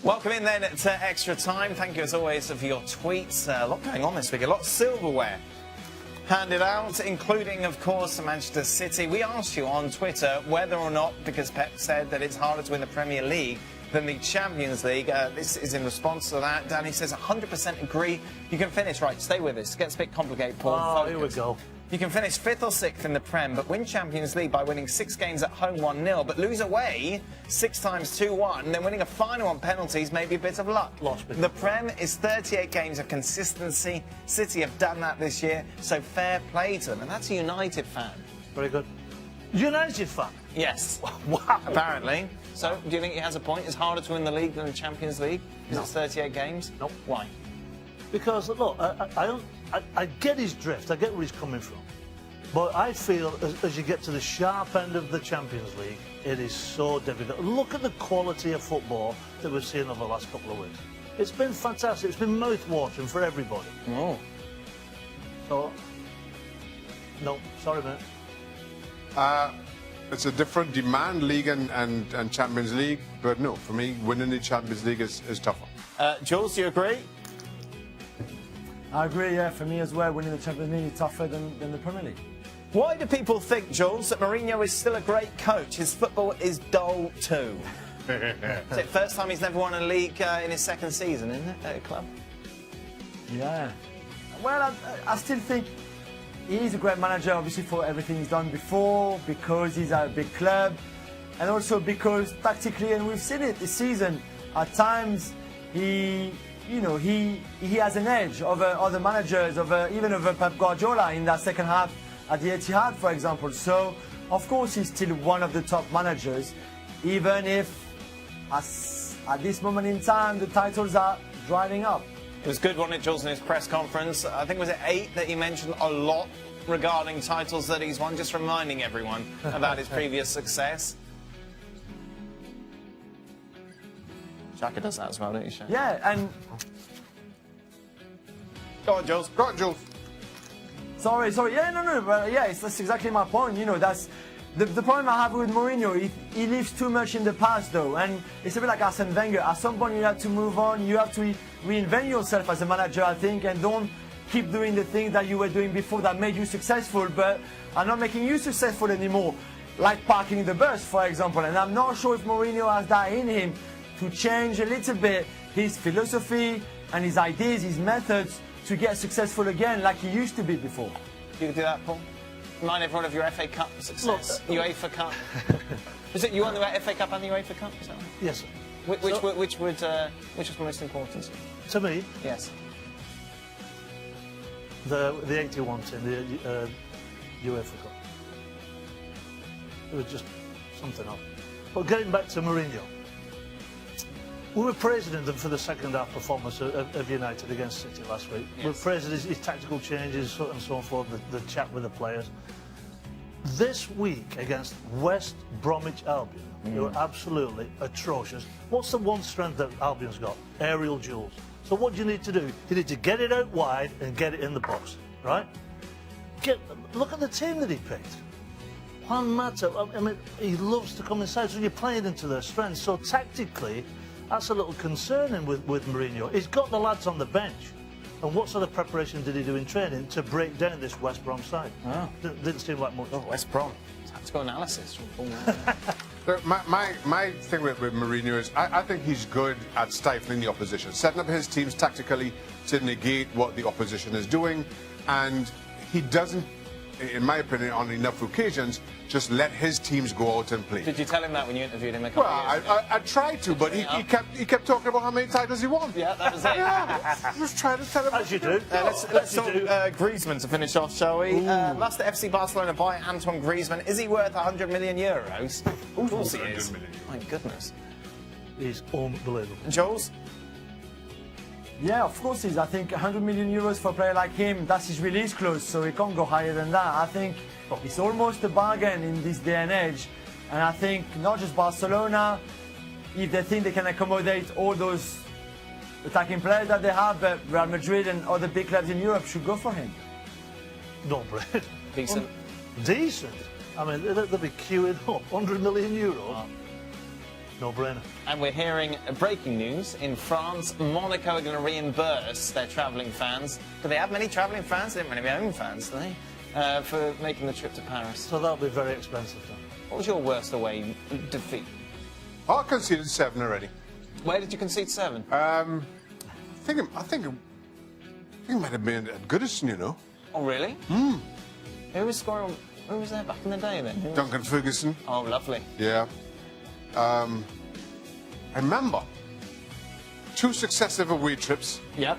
Welcome in then to Extra Time. Thank you as always for your tweets. A lot going on this week, a lot of silverware handed out, including, of course, Manchester City. We asked you on Twitter whether or not, because Pep said that it's harder to win the Premier League than the Champions League. This is in response to that. Danny says 100% agree. You can finish, right, stay with us. It gets a bit complicated, Paul. Oh, here we go. You can finish 5th or 6th in the Prem, but win Champions League by winning 6 games at home 1-0, but lose away 6 times 2-1, then winning a final on penalties may be a bit of luck. The Prem is 38 games of consistency. City have done that this year, so fair play to them. And that's a United fan. Very good. United fan? Yes. Wow. Apparently. So, do you think he has a point? It's harder to win the league than the Champions League? Because No. it's 38 games? No. Why? Because, look, I get his drift, I get where he's coming from. But I feel, as you get to the sharp end of the Champions League, it is so difficult. Look at the quality of football that we've seen over the last couple of weeks. It's been fantastic. It's been mouth-watering for everybody. Oh. So, no, sorry, mate. It's a different demand, league and Champions League. But no, for me, winning the Champions League is tougher. Jules, do you agree? I agree, yeah. For me as well, winning the Champions League is tougher than the Premier League. Why do people think, Jules, that Mourinho is still a great coach? His football is dull too. Is it first time he's never won a league in his 2nd season, isn't it, at a club? Yeah. Well, I still think he's a great manager, obviously, for everything he's done before, because he's at a big club, and also because tactically, and we've seen it this season, at times he has an edge over other managers, even over Pep Guardiola in that second half at the Etihad, for example. So, of course, he's still one of the top managers, even if at this moment in time the titles are drying up. It was good, wasn't it, Jules, in his press conference? I think was it 8 that he mentioned a lot regarding titles that he's won, just reminding everyone about his previous success. Xhaka does that as well, don't you, Shane? Yeah, and Go on, Jules. Go on, Jules. sorry. Yeah, no, but yeah, that's exactly my point. You know, that's the problem I have with Mourinho. He lives too much in the past, though, and it's a bit like Arsene Wenger. At some point, you have to move on. You have to reinvent yourself as a manager, I think, and don't keep doing the things that you were doing before that made you successful, but are not making you successful anymore. Like parking the bus, for example. And I'm not sure if Mourinho has that in him to change a little bit his philosophy and his ideas, his methods, to get successful again like he used to be before. You could do that, Paul? Remind everyone of your FA Cup success. UEFA Cup. Is it you won the FA Cup and the UEFA Cup? Is that right? Yes, sir. Which was most important? To me, Yes. the 81 team, the UEFA Cup. It was just something else. But getting back to Mourinho, we were praising him for the second half performance of United against City last week. Yes. We were praising his tactical changes and so forth, the chat with the players. This week against West Bromwich Albion, they were absolutely atrocious. What's the one strength that Albion's got? Aerial duels. So what do you need to do? You need to get it out wide and get it in the box, right? Look at the team that he picked. Juan Mata, I mean, he loves to come inside, so you're playing into their strengths. So tactically, that's a little concerning with Mourinho. He's got the lads on the bench. And what sort of preparation did he do in training to break down this West Brom side? Oh. Didn't seem like much. Oh, West Brom. Tactical analysis from Paul. My thing with Mourinho is I think he's good at stifling the opposition, setting up his teams tactically to negate what the opposition is doing, and he doesn't, in my opinion, on enough occasions, just let his teams go out and play. Did you tell him that when you interviewed him a couple of years ago? I tried to, but he kept talking about how many titles he won. Yeah, that was it. Yeah, just trying to tell him. As you do. Let's talk Griezmann to finish off, shall we? Must the FC Barcelona buy Antoine Griezmann? Is he worth 100 million euros? Of course he is. My goodness. He's unbelievable. Jules? Yeah, of course he is. I think 100 million euros for a player like him, that's his release clause, so he can't go higher than that. I think it's almost a bargain in this day and age. And I think not just Barcelona, if they think they can accommodate all those attacking players that they have, but Real Madrid and other big clubs in Europe should go for him. No, Brad. Decent. Decent. I mean, they'll be queuing up. 100 million euros. Oh. No-brainer. And we're hearing breaking news in France. Monaco are going to reimburse their travelling fans. Do they have many travelling fans? They didn't really have own fans, do they? For making the trip to Paris. So that'll be very expensive then. What was your worst away defeat? I conceded 7 already. Where did you concede 7? I think it might have been at Goodison, you know. Oh, really? Who was scoring? Who was there back in the day then? Who- Duncan Ferguson. Oh, lovely. Yeah. I remember 2 successive away trips. Yep.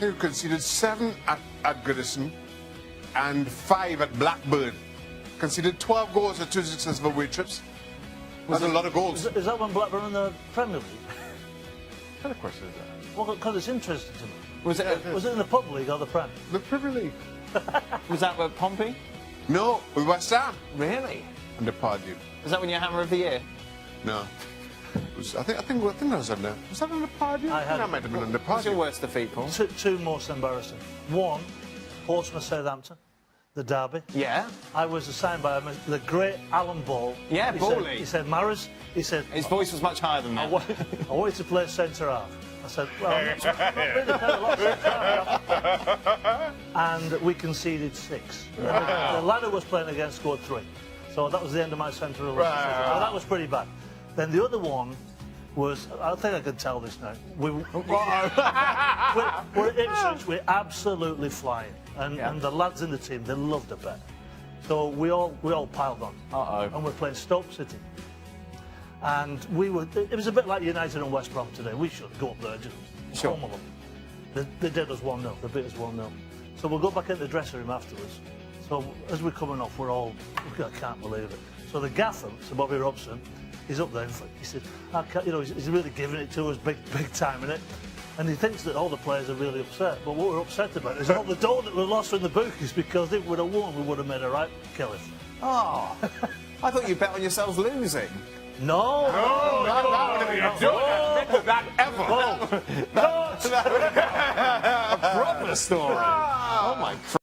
He conceded 7 at Goodison and 5 at Blackburn. Conceded 12 goals at 2 successive away trips. That's a lot of goals. Is that when Blackburn in the Premier League? What kind of question is that? Well, because it's interesting to me. Was it? Was it in the Pub League or the Prem? The Premier League. Was that with Pompey? No, with West Ham. Really? Under Pardew. Was that when you're Hammer of the Year? No. It was, I think that was under. Was that under Pardew? I had- That might have been under What's your Pardew. worst defeat, Paul? Two most embarrassing. One, Portsmouth Southampton, the derby. Yeah. I was assigned by the great Alan Ball. Yeah, Bally. He said, Maris, he said, His voice was much higher than that. I want you to play centre half. I said, well, I'm not really playing a lot of centre half. And we conceded 6. The lad who was playing against scored 3. So that was the end of my central relationship. So that was pretty bad. Then the other one was, I think I can tell this now. We're at Ipswich, we're absolutely flying. And the lads in the team, they loved a bet. So we all piled on. Uh-oh. And we're playing Stoke City. And it was a bit like United and West Brom today. We should go up there and just pummel them. They did us 1-0, they beat us 1-0. So we'll go back into the dressing room afterwards. So as we're coming off, we're all, I can't believe it. So the gaffer, Sir Bobby Robson, he's up there. He said, he's really giving it to us big time, innit? And he thinks that all the players are really upset. But what we're upset about is all the dough that we lost from the bookies, because if we'd have won, we would have made a right killing. Oh, I thought you bet on yourselves losing. No! Never that ever. A proper story. Oh my.